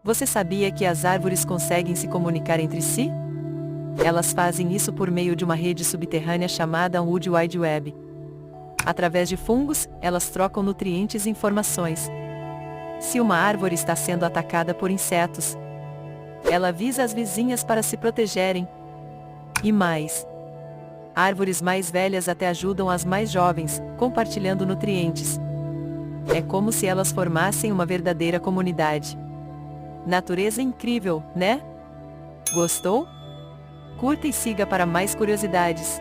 Você sabia que as árvores conseguem se comunicar entre si? Elas fazem isso por meio de uma rede subterrânea chamada Wood Wide Web. Através de fungos, elas trocam nutrientes e informações. Se uma árvore está sendo atacada por insetos, ela avisa as vizinhas para se protegerem. E mais. Árvores mais velhas até ajudam as mais jovens, compartilhando nutrientes. É como se elas formassem uma verdadeira comunidade. Natureza incrível, né? Gostou? Curta e siga para mais curiosidades.